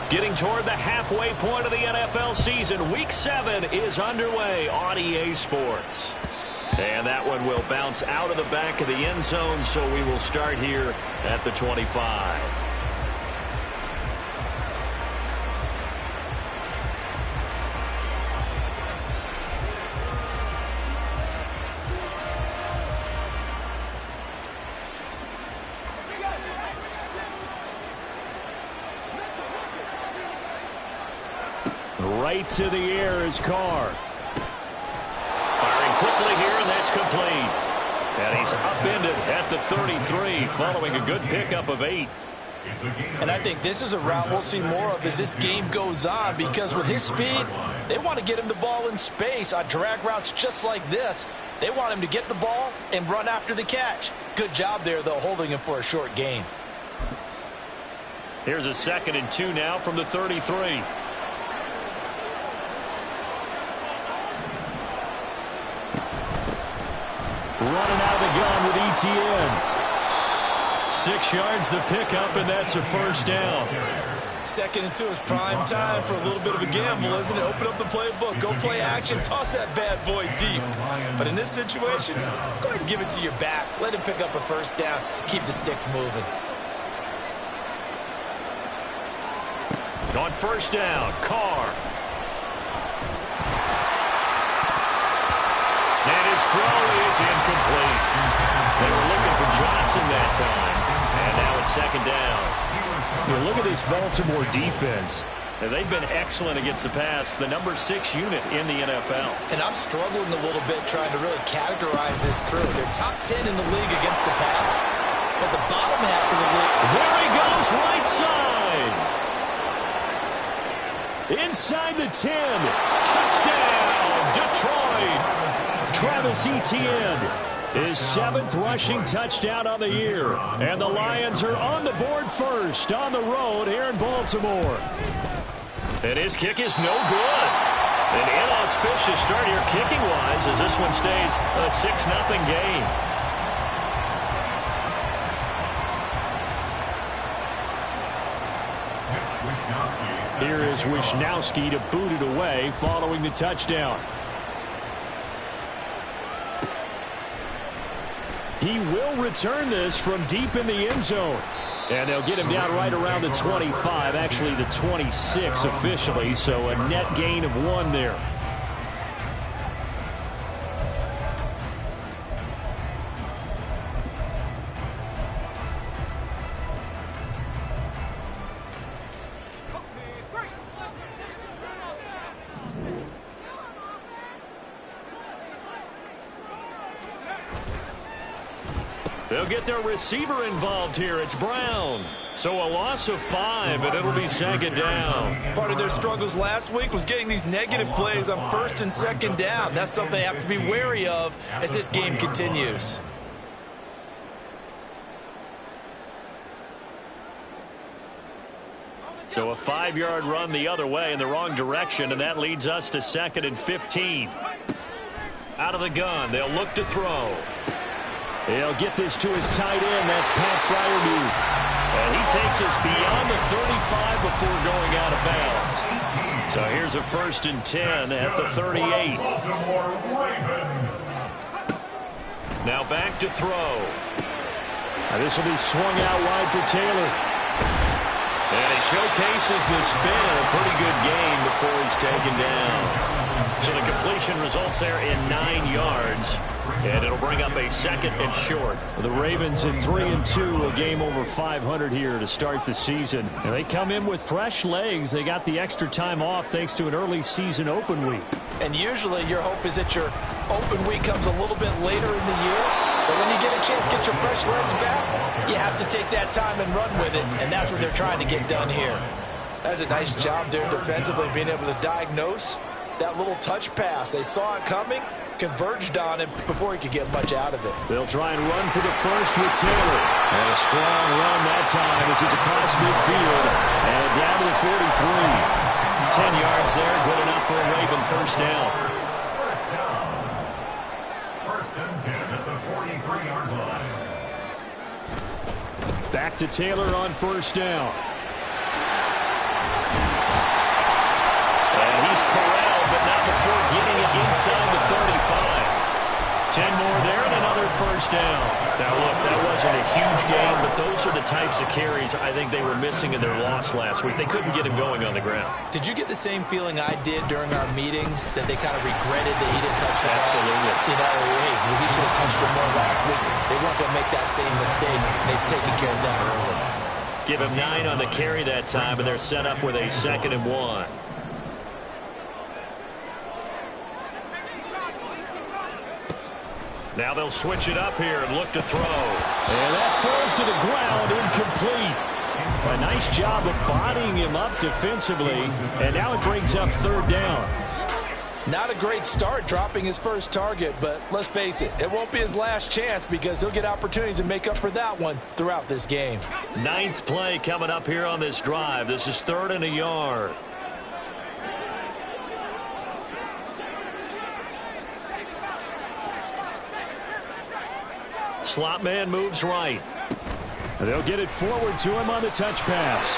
Getting toward the halfway point of the NFL season. Week 7 is underway on EA Sports. And that one will bounce out of the back of the end zone, so we will start here at the 25. Right to the air is Carr. Firing quickly here, and that's complete. And he's upended at the 33 following a good pickup of 8. And I think this is a route we'll see more of as this game goes on, because with his speed, they want to get him the ball in space on drag routes just like this. They want him to get the ball and run after the catch. Good job there, though, holding him for a short gain. Here's a 2nd and 2 now from the 33. Running out of the gun with ETN. 6 yards the pickup, and that's a first down. 2nd and 2 is prime time for a little bit of a gamble, isn't it? Open up the playbook, go play action, toss that bad boy deep. But in this situation, go ahead and give it to your back. Let him pick up a first down. Keep the sticks moving. On first down, Carr. And his throw is incomplete. They were looking for Johnson that time. And now it's 2nd down. You look at this Baltimore defense. And they've been excellent against the pass, the number 6 unit in the NFL. And I'm struggling a little bit trying to really categorize this crew. They're top 10 in the league against the pass, but the bottom half of the league. There he goes, right side. Inside the 10. Touchdown, Detroit. Travis Etienne, his 7th rushing touchdown on the year. And the Lions are on the board first on the road here in Baltimore. And his kick is no good. An inauspicious start here kicking-wise as this one stays a 6-0 game. Here is Wisnowski to boot it away following the touchdown. He will return this from deep in the end zone. And they'll get him down right around the 25, actually the 26 officially, so a net gain of 1 there. They'll get their receiver involved here. It's Brown. So a loss of 5, and it'll be 2nd down. Part of their struggles last week was getting these negative plays on 1st and 2nd down. That's something they have to be wary of as this game continues. So a 5-yard run the other way in the wrong direction, and that leads us to 2nd and 15. Out of the gun, they'll look to throw. He'll get this to his tight end. That's Pat Freiermuth. And he takes us beyond the 35 before going out of bounds. So here's a 1st and 10 at the 38. Now back to throw. This will be swung out wide for Taylor. And he showcases the spin. A pretty good game before he's taken down. So the completion results there in 9 yards. And it'll bring up a 2nd and short. The Ravens in 3-2, a game over 500 here to start the season. And they come in with fresh legs. They got the extra time off thanks to an early season open week. And usually your hope is that your open week comes a little bit later in the year. But when you get a chance to get your fresh legs back, you have to take that time and run with it. And that's what they're trying to get done here. That's a nice job there defensively, being able to diagnose that little touch pass. They saw it coming, converged on him before he could get much out of it. They'll try and run for the first with Taylor. And a strong run that time as he's across midfield. And down to the 43. 10 yards there, good enough for a Raven first down. First and 10 at the 43-yard line. Back to Taylor on first down. inside the 35. 10 more there and another first down. Now, look, that wasn't a huge game, but those are the types of carries I think they were missing in their loss last week. They couldn't get him going on the ground. Did you get the same feeling I did during our meetings, that they kind of regretted that he didn't touch the ball? Absolutely. You know, hey, he should have touched it more last week. They weren't going to make that same mistake, and they've taken care of that early. Give him 9 on the carry that time, and they're set up with a 2nd and 1. Now they'll switch it up here and look to throw. And that falls to the ground, incomplete. A nice job of bodying him up defensively, and now it brings up 3rd down. Not a great start dropping his first target, but let's face it, it won't be his last chance because he'll get opportunities to make up for that one throughout this game. 9th play coming up here on this drive. This is 3rd and a yard. Slot man moves right. They'll get it forward to him on the touch pass.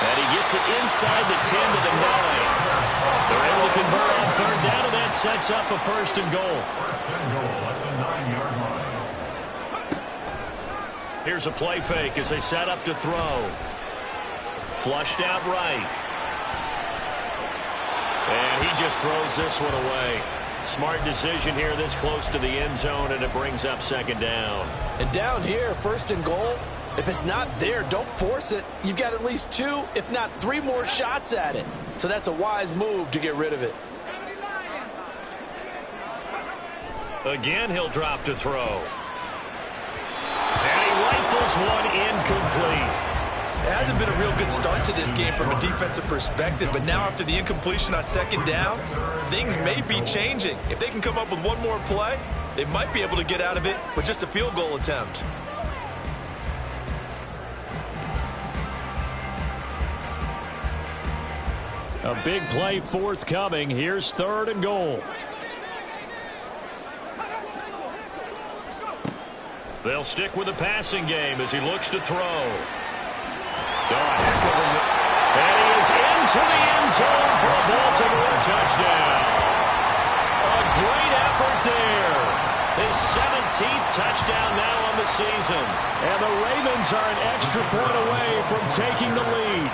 And he gets it inside the 10 to the 9. They're able to convert on 3rd down, and that sets up a 1st and goal. First and goal at the 9-yard line. Here's a play fake as they set up to throw. Flushed out right. And he just throws this one away. Smart decision here this close to the end zone, and it brings up 2nd down. And down here, 1st and goal, if it's not there, don't force it. You've got at least 2, if not 3 more shots at it. So that's a wise move to get rid of it. Again, he'll drop to throw. And he rifles one incomplete. It hasn't been a real good start to this game from a defensive perspective, but now after the incompletion on 2nd down, things may be changing. If they can come up with one more play, they might be able to get out of it with just a field goal attempt. A big play forthcoming. Here's 3rd and goal. They'll stick with the passing game as he looks to throw. Oh, heck of a... And he is into the end zone for a Baltimore touchdown. A great effort there. His 17th touchdown now on the season. And the Ravens are an extra point away from taking the lead.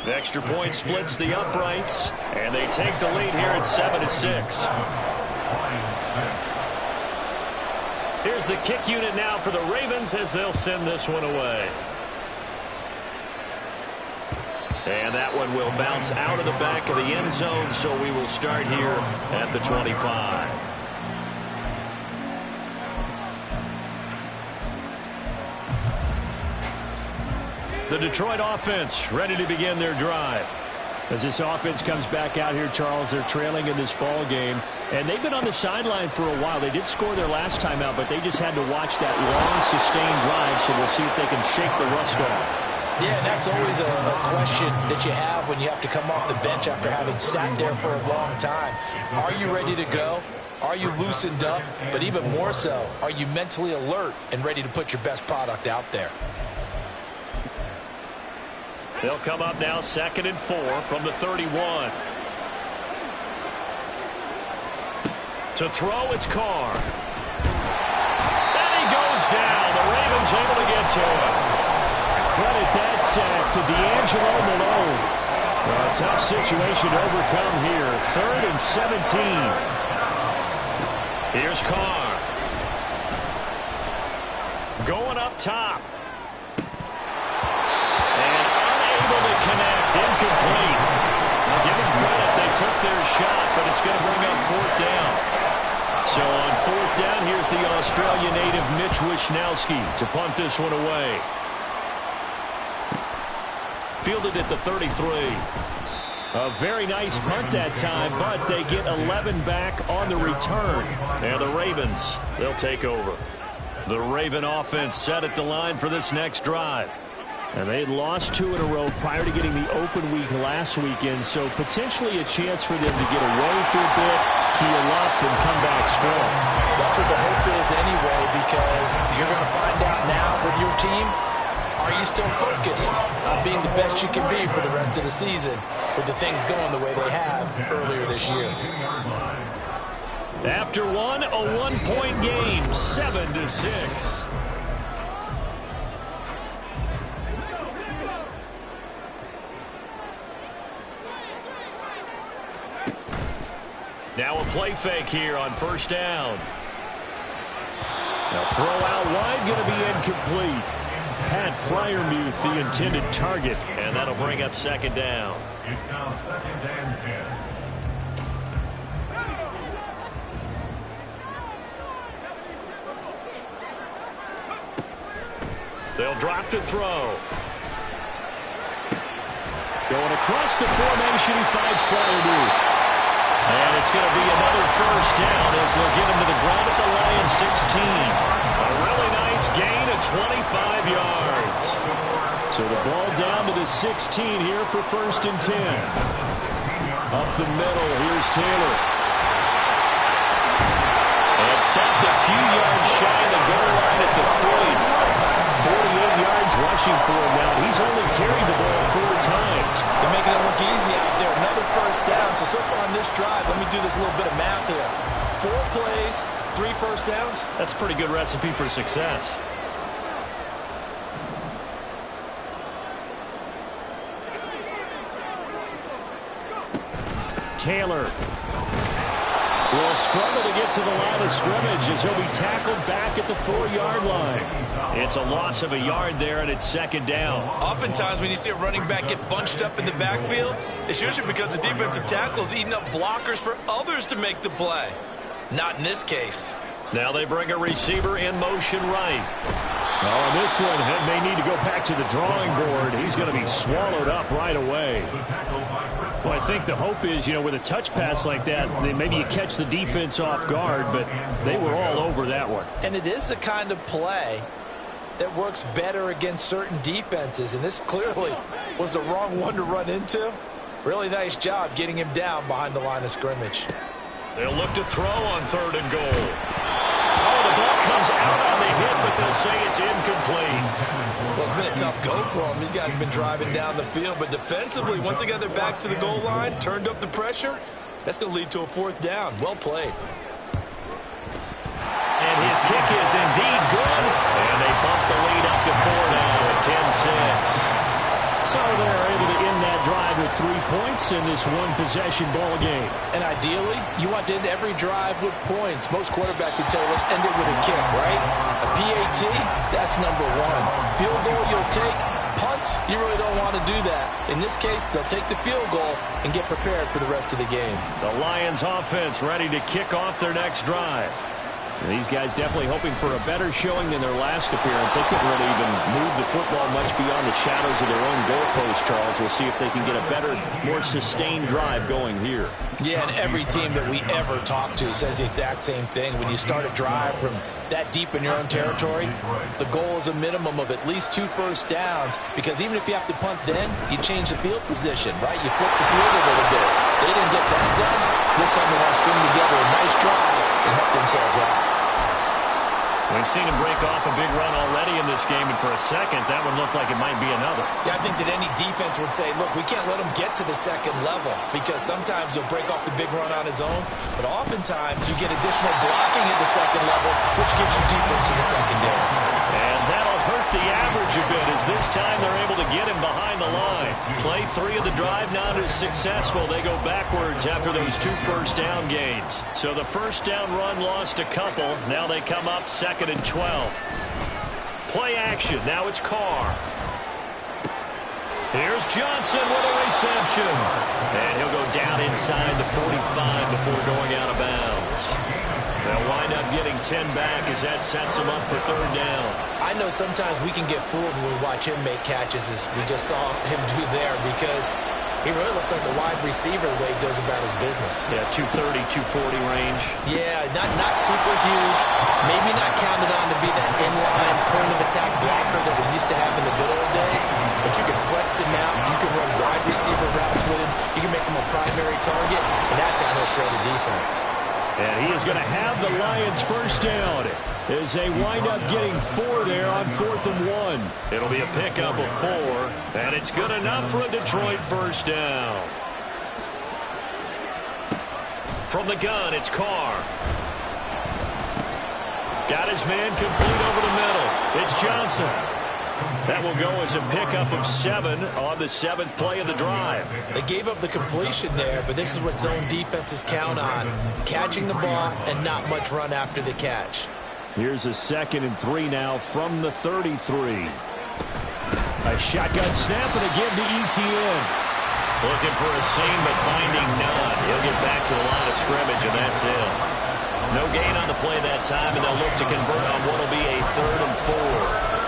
The extra point splits the uprights, and they take the lead here at 7-6. Here's the kick unit now for the Ravens as they'll send this one away. And that one will bounce out of the back of the end zone, so we will start here at the 25. The Detroit offense ready to begin their drive. As this offense comes back out here, Charles, they're trailing in this ball game, and they've been on the sideline for a while. They did score their last time out, but they just had to watch that long, sustained drive, so we'll see if they can shake the rust off. Yeah, and that's always a question that you have when you have to come off the bench after having sat there for a long time. Are you ready to go? Are you loosened up? But even more so, are you mentally alert and ready to put your best product out there? They'll come up now 2nd and 4 from the 31. To throw, it's Carr. And he goes down. The Ravens able to get to him. Credit that sack to D'Angelo Malone. A tough situation to overcome here. 3rd and 17. Here's Carr. Going up top. Connect, incomplete. I'll give them credit. They took their shot, but it's going to bring up 4th down. So on 4th down, here's the Australian native Mitch Wishnowsky to punt this one away. Fielded at the 33. A very nice punt that time, but they get 11 back on the return. And the Ravens, they'll take over. The Raven offense set at the line for this next drive. And they had lost 2 in a row prior to getting the open week last weekend, so potentially a chance for them to get away for a bit, heal up, and come back strong. That's what the hope is anyway, because you're going to find out now with your team, Are you still focused on being the best you can be for the rest of the season with the things going the way they have earlier this year? After one, a one-point game, 7-6. Now a play fake here on first down. Now throw out wide, going to be incomplete. Pat Freiermuth, the intended target, and that'll bring up second down. It's now 2nd and 10. They'll drop to throw. Going across the formation, he finds Freiermuth. And it's going to be another first down as they'll get him to the ground at the Lions 16. A really nice gain of 25 yards. So the ball down to the 16 here for 1st and 10. Up the middle, here's Taylor. And stopped a few yards shy of the goal line at the 3. 48 yards rushing for him now. He's only carried the ball 4 times. They're making it look easy out there. Another first down. So far on this drive, let me do this little bit of math here. 4 plays, 3 first downs. That's a pretty good recipe for success. Taylor will struggle to get to the line of scrimmage as he'll be tackled back at the 4-yard line. It's a loss of a yard there, and it's second down. Oftentimes when you see a running back get bunched up in the backfield, it's usually because the defensive tackle is eating up blockers for others to make the play. Not in this case. Now they bring a receiver in motion right. Oh, this one may need to go back to the drawing board. He's going to be swallowed up right away. Well, I think the hope is, with a touch pass like that, maybe you catch the defense off guard, but they were all over that one. And it is the kind of play that works better against certain defenses, and this clearly was the wrong one to run into. Really nice job getting him down behind the line of scrimmage. They'll look to throw on 3rd and goal. Oh, the ball comes out on the hit, but they'll say it's incomplete. Well, it's been a tough go for them. These guys have been driving down the field, but defensively, once they got their backs to the goal line, turned up the pressure, that's going to lead to a 4th down. Well played. And his kick is indeed good, and they bump the lead up to 4 now at 10-6. So they're able to end that drive with 3 points in this one-possession ball game. And ideally, you want to end every drive with points. Most quarterbacks would tell you, let's end it with a kick, right? A PAT, that's number 1. Field goal you'll take. Punts, you really don't want to do that. In this case, they'll take the field goal and get prepared for the rest of the game. The Lions offense ready to kick off their next drive. And these guys definitely hoping for a better showing than their last appearance. They couldn't really even move the football much beyond the shadows of their own goalpost, Charles. We'll see if they can get a better, more sustained drive going here. Yeah, and every team that we ever talk to says the exact same thing. When you start a drive from that deep in your own territory, the goal is a minimum of at least 2 first downs, because even if you have to punt then, you change the field position, right? You flip the field a little bit. They didn't get that done. This time they want to string together a nice drive and help themselves out. We've seen him break off a big run already in this game, and for a second, that one looked like it might be another. Yeah, I think that any defense would say, look, we can't let him get to the second level, because sometimes he'll break off the big run on his own, but oftentimes you get additional blocking at the second level, which gets you deeper into the secondary. And that'll hurt the average a bit, as this time they're able to get him behind the line. Play 3 of the drive not as successful. They go backwards after those 2 first down gains. So the first down run lost a couple. Now they come up 2nd and 12. Play action. Now it's Carr. Here's Johnson with a reception. And he'll go down inside the 45 before going out of bounds. They'll wind up getting 10 back as that sets him up for 3rd down. I know sometimes we can get fooled when we watch him make catches, as we just saw him do there, because he really looks like a wide receiver the way he goes about his business. Yeah, 230, 240 range. Yeah, not super huge. Maybe not counted on to be that inline point-of-attack blocker that we used to have in the good old days, but you can flex him out. You can run wide receiver routes with him. You can make him a primary target, and that's how he'll shred a defense. And he is going to have the Lions first down as they wind up getting 4 there on 4th and 1. It'll be a pickup of 4, and it's good enough for a Detroit first down. From the gun, it's Carr. Got his man complete over the middle. It's Johnson. That will go as a pickup of 7 on the 7th play of the drive. They gave up the completion there, but this is what zone defenses count on. Catching the ball and not much run after the catch. Here's a 2nd and 3 now from the 33. A shotgun snap and again to ETN. Looking for a seam, but finding none. He'll get back to the line of scrimmage, and that's it. No gain on the play that time, and they'll look to convert on what will be a 3rd and 4.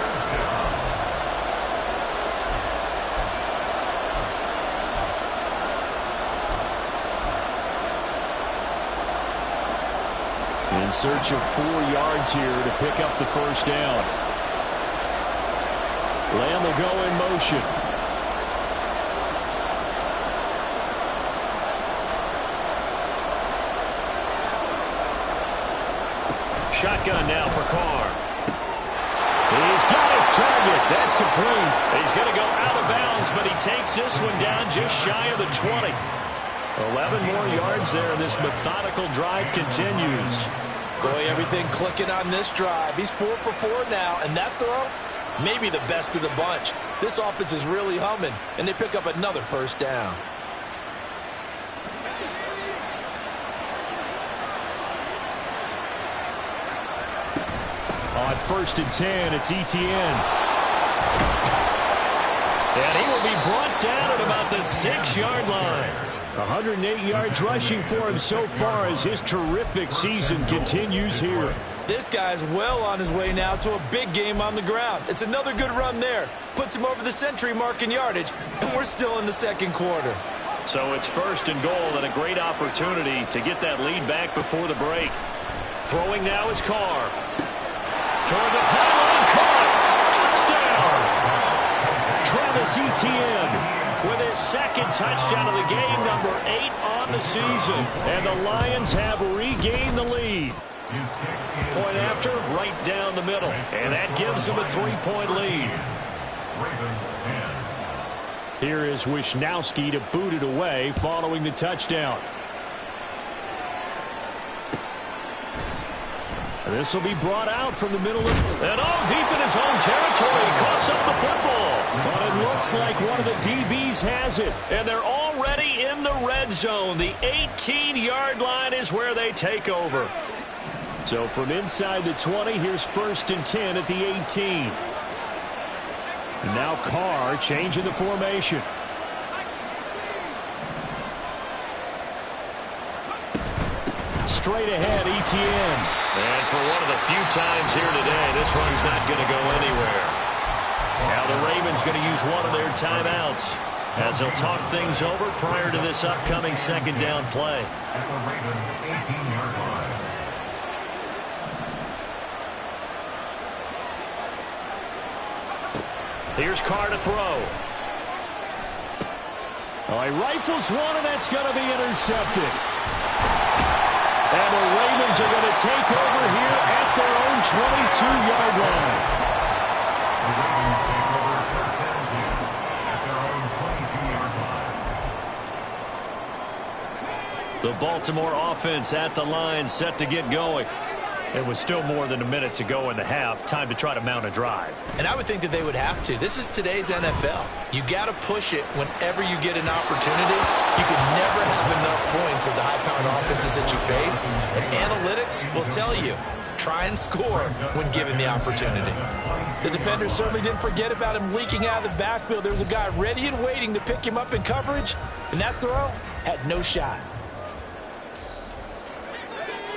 In search of 4 yards here to pick up the first down. Lamb will go in motion. Shotgun now for Carr. He's got his target. That's complete. He's going to go out of bounds, but he takes this one down just shy of the 20. 11 more yards there. This methodical drive continues. Boy, everything clicking on this drive. He's 4 for 4 now, and that throw, maybe the best of the bunch. This offense is really humming, and they pick up another first down. On 1st and 10, it's ETN. And he will be brought down at about the 6-yard line. 108 yards rushing for him so far as his terrific season continues here. This guy's well on his way now to a big game on the ground. It's another good run there. Puts him over the century mark in yardage, and we're still in the 2nd quarter. So it's 1st and goal and a great opportunity to get that lead back before the break. Throwing now is Carr. Toward the pylon, caught. Touchdown! Travis Etienne with his 2nd touchdown of the game, number 8 on the season. And the Lions have regained the lead. Point after, right down the middle. And that gives them a 3-point lead. Here is Wisnowski to boot it away following the touchdown. This will be brought out from the middle of... And deep in his own territory. Coughs up the football. But it looks like one of the DBs has it. And they're already in the red zone. The 18-yard line is where they take over. So from inside the 20, here's 1st and 10 at the 18. And now Carr changing the formation. Straight ahead, ETN. And for one of the few times here today, this run's not going to go anywhere. Now the Ravens going to use one of their timeouts as they'll talk things over prior to this upcoming 2nd down play. At the Ravens' 18-yard line. Here's Carr to throw. He rifles one, and that's going to be intercepted. And the Ravens are going to take over here at their own 22-yard line. The Ravens take over 1st and 10 at their own 22-yard line. The Baltimore offense at the line, set to get going. It was still more than a minute to go in the half. Time to try to mount a drive. And I would think that they would have to. This is today's NFL. You got to push it whenever you get an opportunity. You can never have enough points with the high-powered offenses that you face. And analytics will tell you, try and score when given the opportunity. The defender certainly didn't forget about him leaking out of the backfield. There was a guy ready and waiting to pick him up in coverage. And that throw had no shot.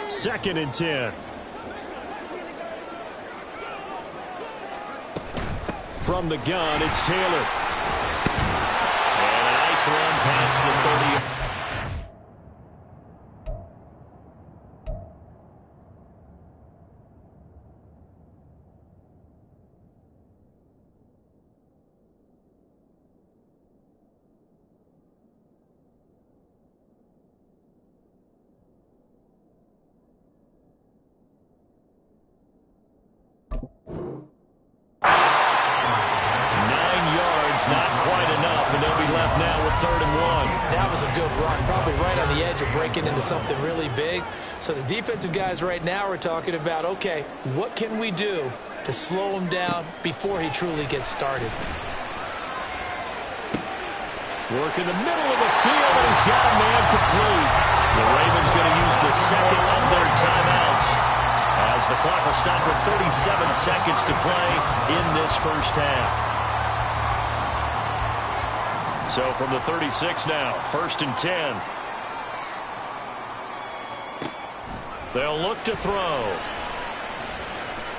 2nd and 10. From the gun, it's Taylor. And a nice run past the 30. 3rd and 1. That was a good run, probably right on the edge of breaking into something really big. So the defensive guys right now are talking about, okay, what can we do to slow him down before he truly gets started? Work in the middle of the field, and he's got a man complete. The Ravens going to use the second of their timeouts as the clock will stop with 37 seconds to play in this first half. So from the 36 now, 1st and 10. They'll look to throw.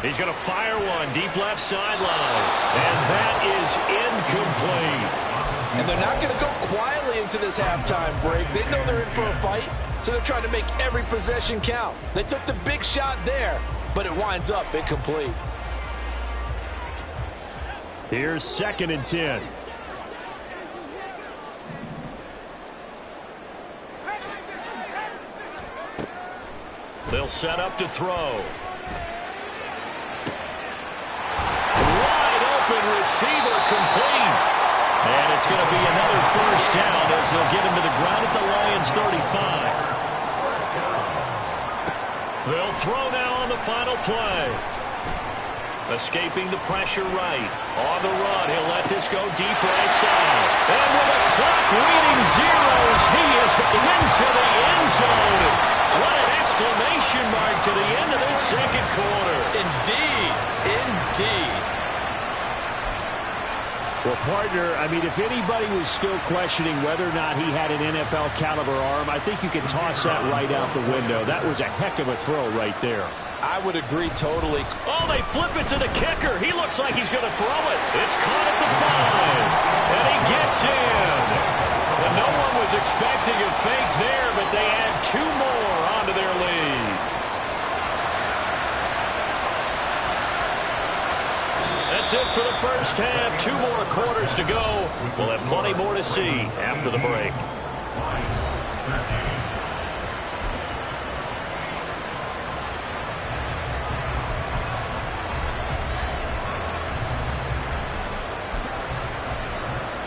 He's going to fire one deep left sideline, and that is incomplete. And they're not going to go quietly into this halftime break. They know they're in for a fight, so they're trying to make every possession count. They took the big shot there, but it winds up incomplete. Here's 2nd and 10. They'll set up to throw. Wide open receiver complete. And it's going to be another first down as they'll get him to the ground at the Lions' 35. They'll throw now on the final play. Escaping the pressure right. On the run, he'll let this go deep right side. And with the clock reading zeros, he is into the end zone. What an exclamation mark to the end of this second quarter. Indeed, indeed. Well, partner, I mean, if anybody was still questioning whether or not he had an NFL caliber arm, I think you can toss that right out the window. That was a heck of a throw right there. I would agree totally. Oh, they flip it to the kicker. He looks like he's going to throw it. It's caught at the 5, and he gets in. And no one was expecting a fake there, but they add 2 more onto their lead. That's it for the first half. 2 more quarters to go. We'll have plenty more to see after the break.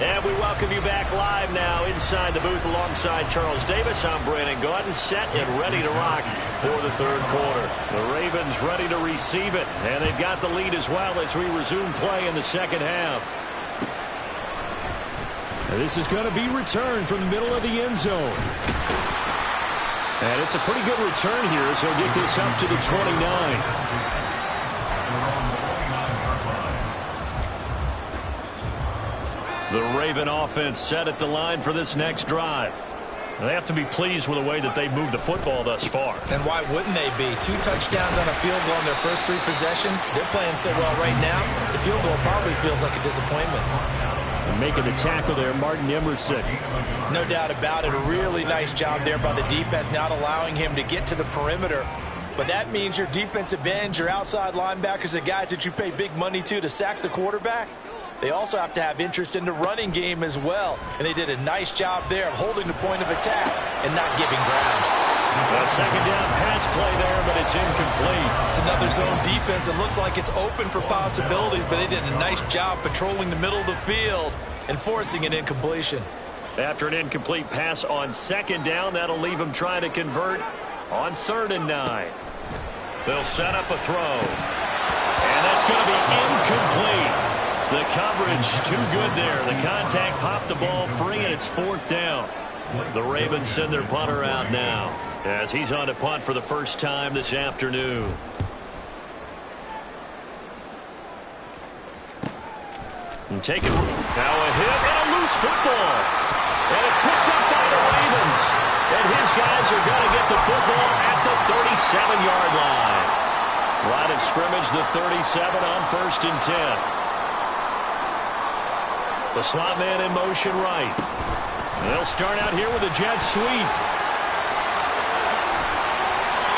And we welcome you back live now inside the booth alongside Charles Davis. I'm Brandon Gaudin, set and ready to rock for the third quarter. The Ravens ready to receive it, and they've got the lead as well as we resume play in the second half. And this is going to be returned from the middle of the end zone. And it's a pretty good return here as he'll get this up to the 29. The Raven offense set at the line for this next drive. They have to be pleased with the way that they've moved the football thus far. And why wouldn't they be? 2 touchdowns on a field goal in their first 3 possessions. They're playing so well right now, the field goal probably feels like a disappointment. And making the tackle there, Martin Emerson. No doubt about it. A really nice job there by the defense, not allowing him to get to the perimeter. But that means your defensive ends, your outside linebackers, the guys that you pay big money to sack the quarterback, they also have to have interest in the running game as well. And they did a nice job there of holding the point of attack and not giving ground. A second down pass play there, but it's incomplete. It's another zone defense. It looks like it's open for possibilities, but they did a nice job patrolling the middle of the field and forcing an incompletion. After an incomplete pass on second down, that'll leave them trying to convert on 3rd and 9. They'll set up a throw. And that's going to be incomplete. The coverage too good there. The contact popped the ball free, and it's 4th down. The Ravens send their punter out now as he's on to punt for the first time this afternoon. And taking now a hit and a loose football. And it's picked up by the Ravens. And his guys are going to get the football at the 37-yard line. Line of scrimmage, the 37 on 1st and 10. The slot man in motion right. They'll start out here with a jet sweep.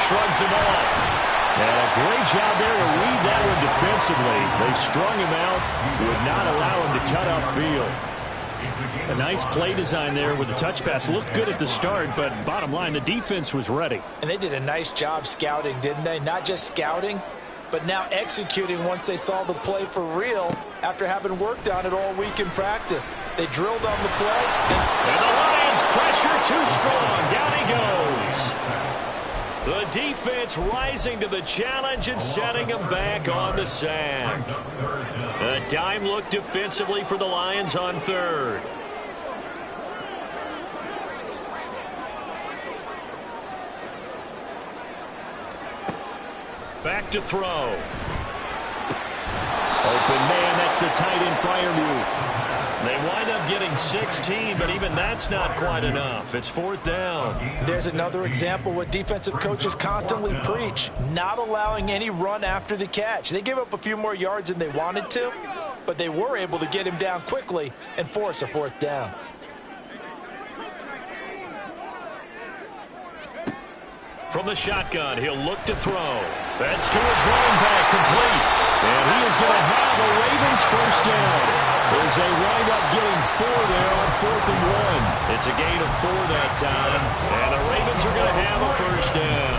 Shrugs him off. And a great job there to read that one defensively. They strung him out, would not allow him to cut upfield. A nice play design there with the touch pass. Looked good at the start, but bottom line, the defense was ready. And they did a nice job scouting, didn't they? Not just scouting, but now executing once they saw the play for real. after having worked on it all week in practice. They drilled on the play. And the Lions pressure too strong. Down he goes. The defense rising to the challenge and setting him back on the sack. A dime look defensively for the Lions on third. Back to throw. Open man, that's the tight end Freiermuth. They wind up getting 16, but even that's not quite enough. It's fourth down. There's another example what defensive coaches constantly preach, not allowing any run after the catch. They gave up a few more yards than they wanted to, but they were able to get him down quickly and force a fourth down. From the shotgun, he'll look to throw. That's to his running back, complete. And he is going to have the Ravens first down as they wind up getting 4 there on 4th and 1. It's a gain of 4 that time, and the Ravens are going to have a first down.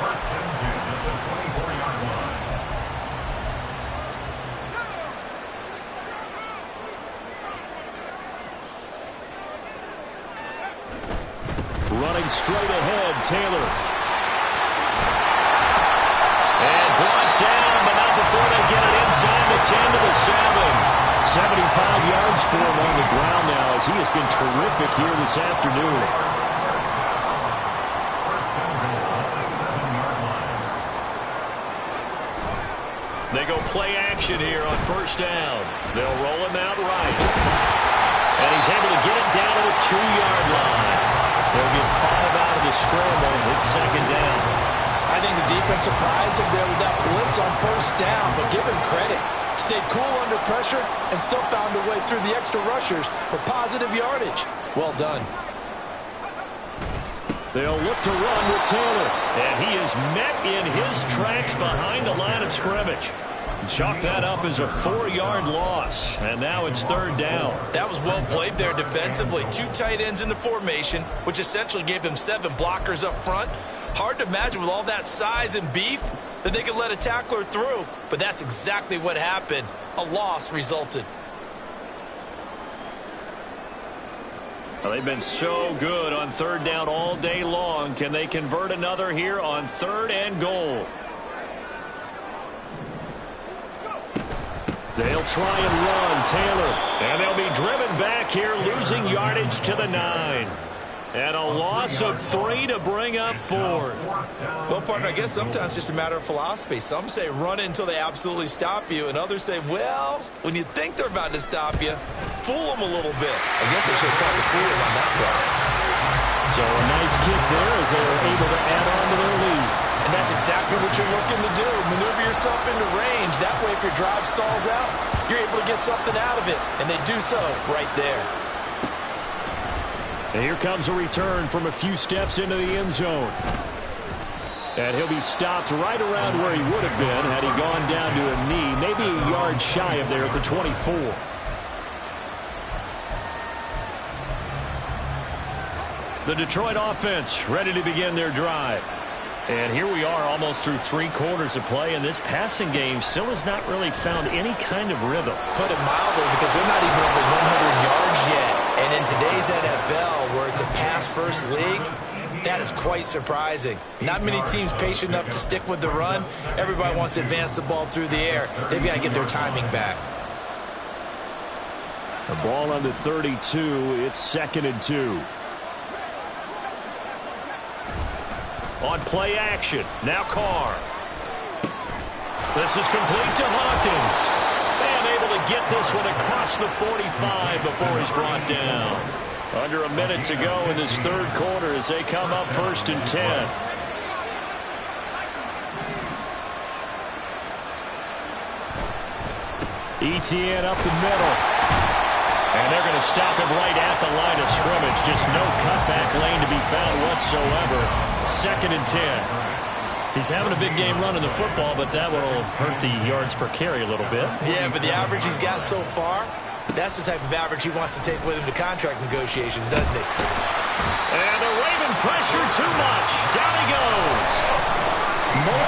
First and 10 at the 24-yard line. Running straight ahead, Taylor. And brought down, but not before they get it inside the 10 to the 7. 75 yards for him on the ground now as he has been terrific here this afternoon. First and goal at the 7-yard line. They go play action here on first down. They'll roll him out right. And he's able to get it down to the 2-yard line. They'll get 5 out of the scramble. It's second down. I think the defense surprised him there with that blitz on first down, but give him credit. Stayed cool under pressure and still found a way through the extra rushers for positive yardage. Well done. They'll look to run with Taylor. And he is met in his tracks behind the line of scrimmage. Chalk that up as a 4-yard loss. And now it's third down. That was well played there defensively. 2 tight ends in the formation, which essentially gave them 7 blockers up front. Hard to imagine with all that size and beef that they could let a tackler through. But that's exactly what happened. A loss resulted. Well, they've been so good on third down all day long. Can they convert another here on 3rd and goal? They'll try and run, Taylor. And they'll be driven back here, losing yardage to the 9. And a loss of 3 to bring up 4th. Well, partner, I guess sometimes it's just a matter of philosophy. Some say run until they absolutely stop you, and others say, well, when you think they're about to stop you, fool them a little bit. I guess they should have tried to fool them on that play. So a nice kick there as they were able to add on to their lead. And that's exactly what you're looking to do. Maneuver yourself into range. That way, if your drive stalls out, you're able to get something out of it. And they do so right there. And here comes a return from a few steps into the end zone. And he'll be stopped right around where he would have been had he gone down to a knee, maybe a yard shy of there at the 24. The Detroit offense ready to begin their drive. And here we are almost through 3 quarters of play, and this passing game still has not really found any kind of rhythm. Put it mildly, because they're not even over 100 yards yet. And in today's NFL, where it's a pass-first league, that is quite surprising. Not many teams patient enough to stick with the run. Everybody wants to advance the ball through the air. They've got to get their timing back. The ball on the 32. It's 2nd and 2. On play action, now Carr. This is complete to Hawkins. And able to get this one across the 45 before he's brought down. Under a minute to go in this 3rd quarter as they come up 1st and 10. Etienne up the middle. And they're going to stop him right at the line of scrimmage. Just no cutback lane to be found whatsoever. 2nd and 10. He's having a big game running the football, but that will hurt the yards per carry a little bit. Yeah, but the average he's got so far, that's the type of average he wants to take with him to contract negotiations, doesn't he? And the Raven pressure too much. Down he goes.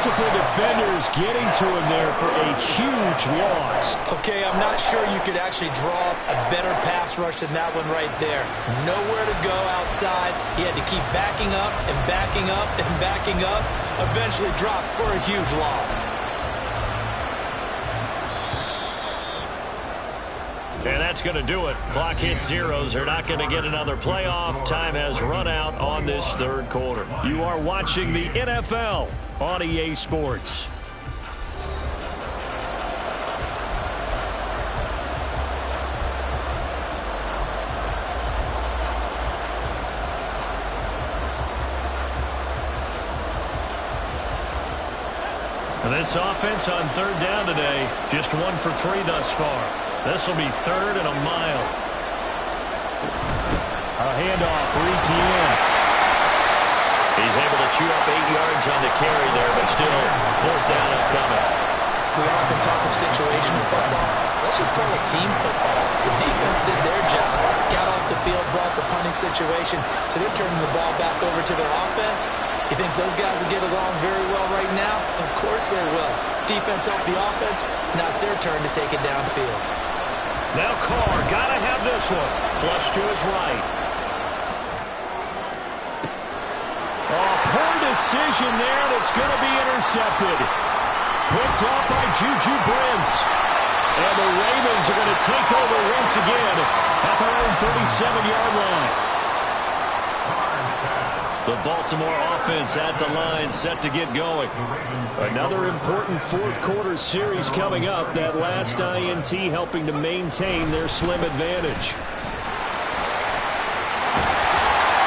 multiple defenders getting to him there for a huge loss. Okay, I'm not sure you could actually draw up a better pass rush than that one right there. Nowhere to go outside. He had to keep backing up and backing up and backing up. Eventually dropped for a huge loss. And that's going to do it. Clock hits zeros. They're not going to get another playoff. Time has run out on this third quarter. You are watching the NFL on EA Sports. This offense on third down today, just 1 for 3 thus far. This will be 3rd and a mile. A handoff for Etienne. He's able to chew up 8 yards on the carry there, but still 4th down upcoming. We often talk of situational football. Let's just call it team football. The defense did their job, got off the field, brought the punting situation, so they're turning the ball back over to their offense. You think those guys will get along very well right now? Of course they will. Defense helped the offense. Now it's their turn to take it downfield. Now Carr, gotta have this one. Flush to his right. Oh, poor decision there. That's going to be intercepted. Picked off by Juju Brents. And the Ravens are going to take over once again at their own 37-yard line. The Baltimore offense at the line, set to get going. Another important fourth quarter series coming up. That last INT helping to maintain their slim advantage.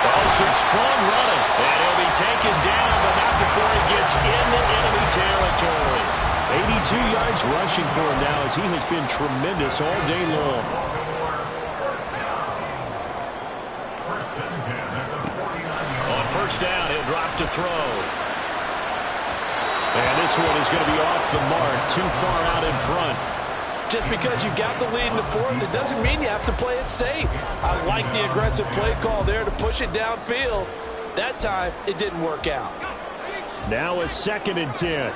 Oh, some strong running. And he'll be taken down, but not before he gets into enemy territory. 82 yards rushing for him now as he has been tremendous all day long. First down, he'll drop to throw. And this one is going to be off the mark, too far out in front. Just because you've got the lead in the fourth, it doesn't mean you have to play it safe. I like the aggressive play call there to push it downfield. That time, it didn't work out. Now a 2nd and 10.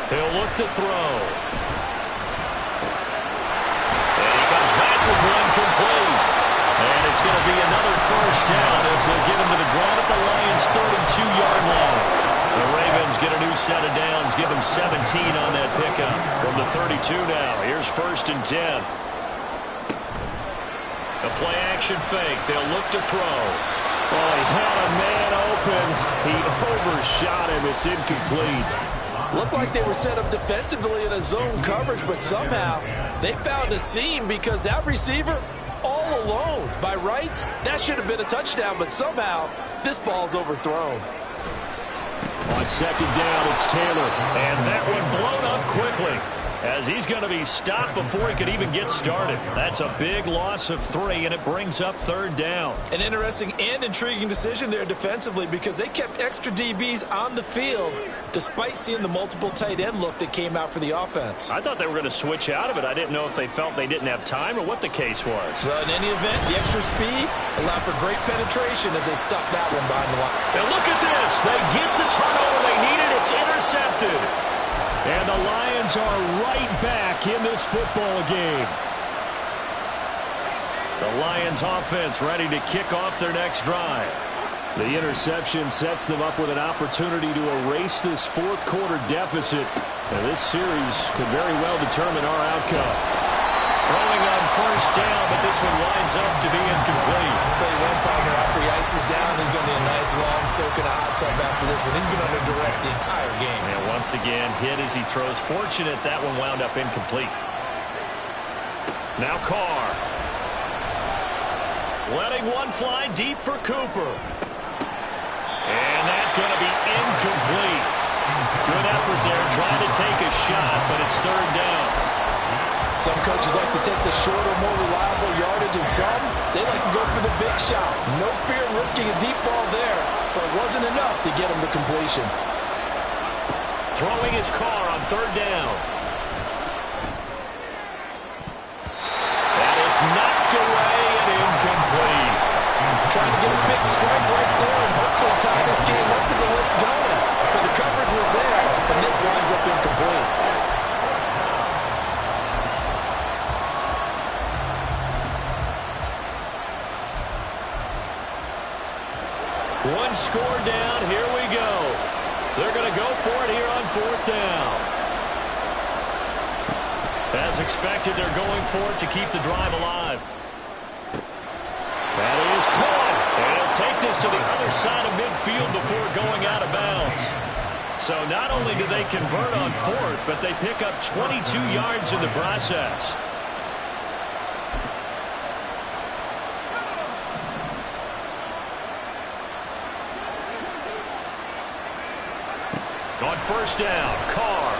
He'll look to throw. And he comes back with one complete. And it's going to be another first down as they'll get him to the ground at the Lions' 32-yard line. The Ravens get a new set of downs, give them 17 on that pickup. From the 32 now, here's 1st and 10. A play-action fake. They'll look to throw. Oh, he had a man open. He overshot him. It's incomplete. Looked like they were set up defensively in a zone coverage, but somehow they found a seam because that receiver all alone. By rights, that should have been a touchdown, but somehow this ball's overthrown. On 2nd down, it's Taylor. And that one blown up quickly as he's going to be stopped before he could even get started. That's a big loss of 3, and it brings up 3rd down. An interesting and intriguing decision there defensively because they kept extra DBs on the field despite seeing the multiple tight end look that came out for the offense. I thought they were going to switch out of it. I didn't know if they felt they didn't have time or what the case was. Well, in any event, the extra speed allowed for great penetration as they stuffed that one behind the line. And look at this. They get the turnover they needed. It's intercepted. And the Lions are right back in this football game. The Lions offense ready to kick off their next drive. The interception sets them up with an opportunity to erase this fourth quarter deficit. And this series could very well determine our outcome. Throwing on first down, but this one winds up to be incomplete. I'll tell you one, partner, after he ices down, he's going to be a nice long soak in a hot tub after this one. He's been under duress the entire game. And once again, hit as he throws. Fortunate that one wound up incomplete. Now Carr. Letting one fly deep for Cooper. And that's going to be incomplete. Good effort there, trying to take a shot, but it's 3rd down. Some coaches like to take the shorter, more reliable yardage, and some, they like to go for the big shot. No fear in risking a deep ball there, but it wasn't enough to get him to completion. Throwing his Carr on 3rd down. And it's knocked away and incomplete. Trying to get a big strike right there and hope hopefully tie this game up with the late going. But the coverage was there, and this winds up incomplete. One score down. Here we go. They're going to go for it here on 4th down. As expected, they're going for it to keep the drive alive. That is caught. And he'll take this to the other side of midfield before going out of bounds. So not only do they convert on 4th, but they pick up 22 yards in the process. On 1st down, Carr.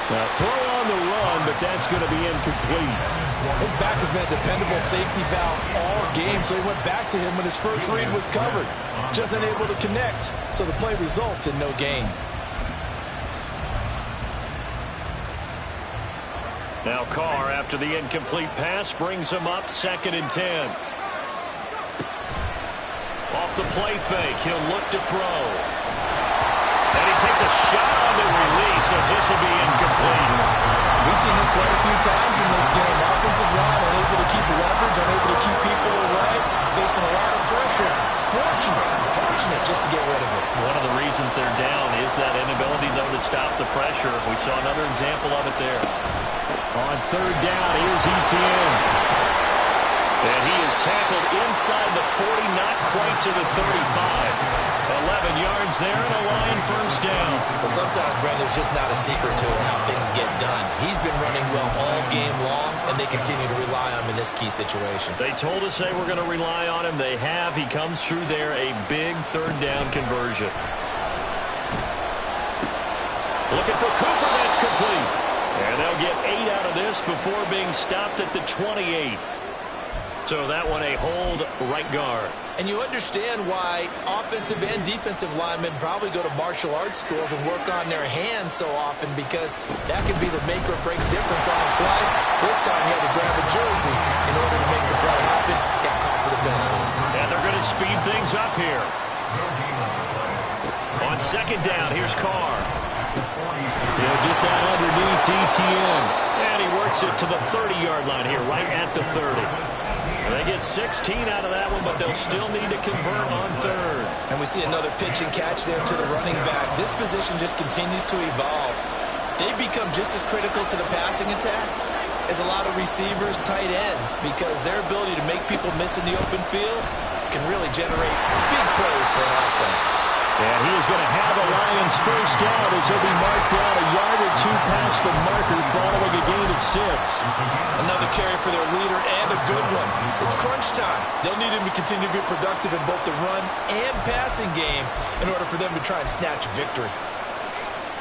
Now throw on the run, but that's going to be incomplete. His back has been a dependable safety valve all game, so he went back to him when his first read was covered. Just unable to connect, so the play results in no gain. Now Carr, after the incomplete pass, brings him up 2nd and 10. Off the play fake, he'll look to throw. And he takes a shot on the release as this will be incomplete. We've seen this quite a few times in this game. Offensive line unable to keep leverage, unable to keep people away, facing a lot of pressure. Fortunate just to get rid of it. One of the reasons they're down is that inability, though, to stop the pressure. We saw another example of it there. On 3rd down, here's Etienne. And he is tackled inside the 40, not quite to the 35. 11 yards there and a Lion first down. But sometimes, Brent, there's just not a secret to how things get done. He's been running well all game long, and they continue to rely on him in this key situation. They told us they were going to rely on him. They have. He comes through there, a big 3rd down conversion. Looking for Cooper, that's complete. And they'll get 8 out of this before being stopped at the 28. So that one a hold right guard. And you understand why offensive and defensive linemen probably go to martial arts schools and work on their hands so often, because that could be the make or break difference on a play. This time he had to grab a jersey in order to make the play happen. Got caught for the penalty. And they're going to speed things up here. On 2nd down, here's Carr. He'll get that underneath Etienne. And he works it to the 30-yard line here, right at the 30. They get 16 out of that one, but they'll still need to convert on 3rd. And we see another pitch and catch there to the running back. This position just continues to evolve. They become just as critical to the passing attack as a lot of receivers, tight ends, because their ability to make people miss in the open field can really generate big plays for an offense. And he is going to have a Lions first down as he'll be marked down a yard or 2 past the marker following a gain of 6. Another carry for their leader, and a good one. It's crunch time. They'll need him to continue to be productive in both the run and passing game in order for them to try and snatch victory.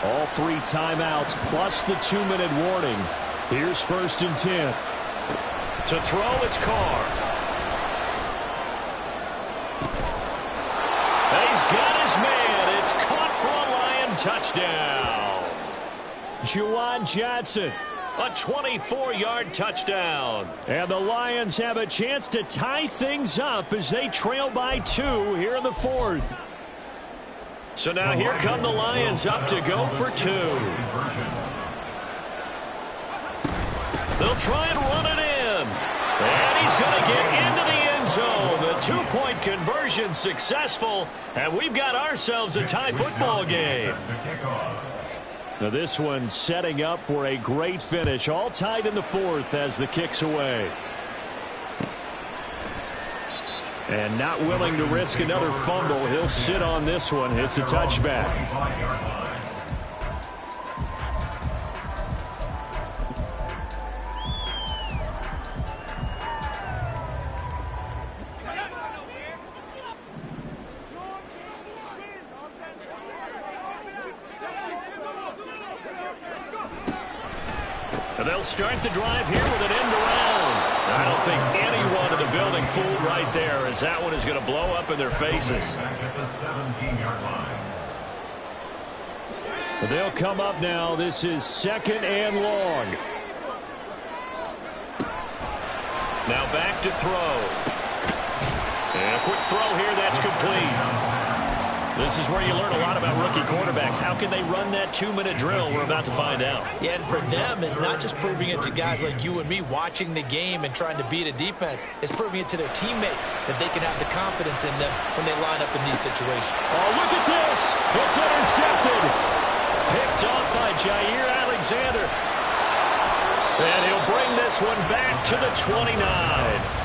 All 3 timeouts plus the 2-minute warning. Here's 1st and 10. To throw, it's Carr. He's got his man. It's caught for a Lion touchdown. Juwan Johnson, a 24-yard touchdown. And the Lions have a chance to tie things up as they trail by 2 here in the 4th. So now here come the Lions up to go for 2. They'll try and run it in. And he's going to get into the end zone. The 2-point conversion successful. And we've got ourselves a tie football game. Now this one setting up for a great finish. All tied in the 4th as the kick's away. And not willing to risk another fumble. He'll sit on this one. It's a touchback. And they'll start the drive here with an end around. I don't think anyone in the building fooled right there, as that one is going to blow up in their faces. They'll come up now. This is 2nd and long. Now back to throw. And a quick throw here, that's complete. This is where you learn a lot about rookie quarterbacks. How can they run that 2-minute drill? We're about to find out. Yeah, and for them, it's not just proving it to guys like you and me watching the game and trying to beat a defense. It's proving it to their teammates that they can have the confidence in them when they line up in these situations. Oh, look at this. It's intercepted. Picked off by Jair Alexander. And he'll bring this one back to the 29.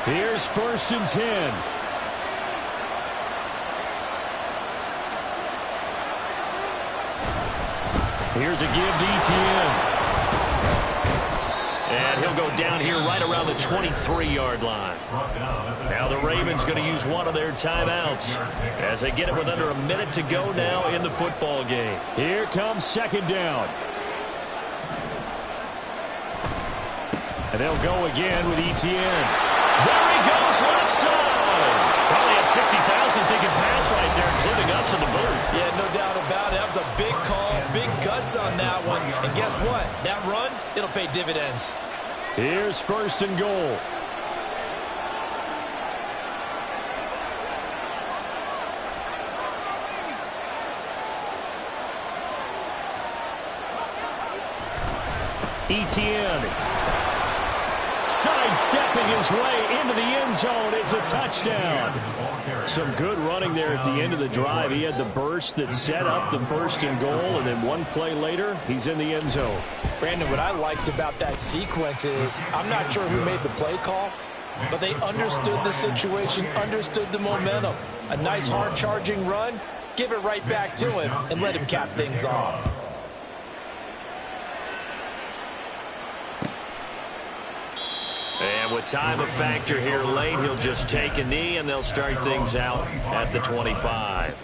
Here's 1st and 10. Here's a give to ETN. And he'll go down here right around the 23-yard line. Now the Ravens going to use one of their timeouts as they get it with under a minute to go now in the football game. Here comes 2nd down. And they'll go again with ETN. There he goes, left side. Probably had 60,000 thinking pass right there, including us in the booth. Yeah, no doubt about it. That was a big call, big guts on that one. And guess what? That run, it'll pay dividends. Here's 1st and goal. ETN. Sidestepping his way into the end zone. It's a touchdown. Some good running there at the end of the drive. He had the burst that set up the 1st and goal, and then one play later, he's in the end zone. Brandon, what I liked about that sequence is I'm not sure who made the play call, but they understood the situation, understood the momentum. A nice hard-charging run, give it right back to him, and let him cap things off. And with time a factor here late, he'll just take a knee, and they'll start things out at the 25.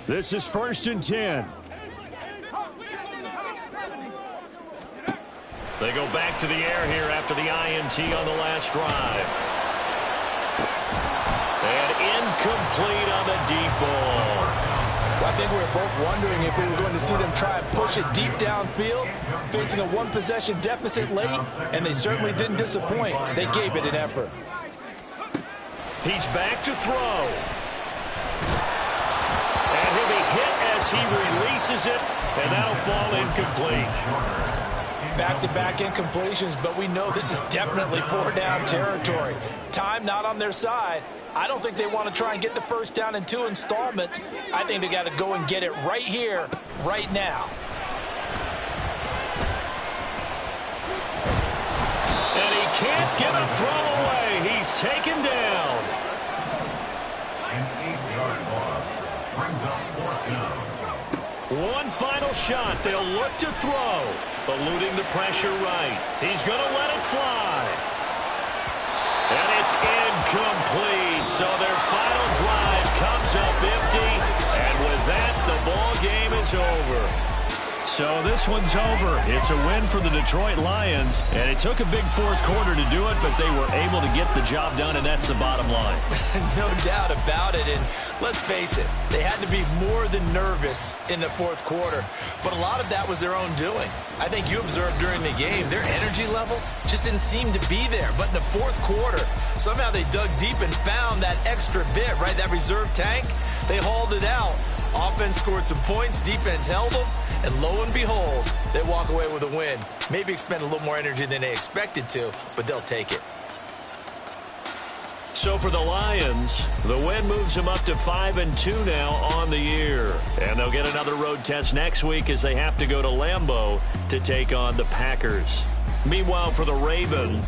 This is 1st and 10. They go back to the air here after the INT on the last drive. And incomplete on the deep ball. I think we were both wondering if we were going to see them try and push it deep downfield, facing a one-possession deficit late, and they certainly didn't disappoint. They gave it an effort. He's back to throw. And he'll be hit as he releases it, and that'll fall incomplete. Back-to-back incompletions, but we know this is definitely 4-down territory. Time not on their side. I don't think they want to try and get the 1st down in 2 installments. I think they got to go and get it right here, right now. And he can't get a throw away. He's taken down. An 8-yard loss brings up 4th down. One final shot. They'll look to throw. Eluding the pressure right. He's going to let it fly. And it's incomplete. So their final drive comes up empty. And with that, the ball game is over. So this one's over. It's a win for the Detroit Lions, and it took a big 4th quarter to do it, but they were able to get the job done, and that's the bottom line. No doubt about it, and let's face it, they had to be more than nervous in the 4th quarter, but a lot of that was their own doing. I think you observed during the game, their energy level just didn't seem to be there, but in the 4th quarter, somehow they dug deep and found that extra bit, right, that reserve tank. They hauled it out. Offense scored some points, defense held them, and lo and behold, they walk away with a win. Maybe expend a little more energy than they expected to, but they'll take it. So for the Lions, the win moves them up to 5-2 now on the year. And they'll get another road test next week as they have to go to Lambeau to take on the Packers. Meanwhile, for the Ravens,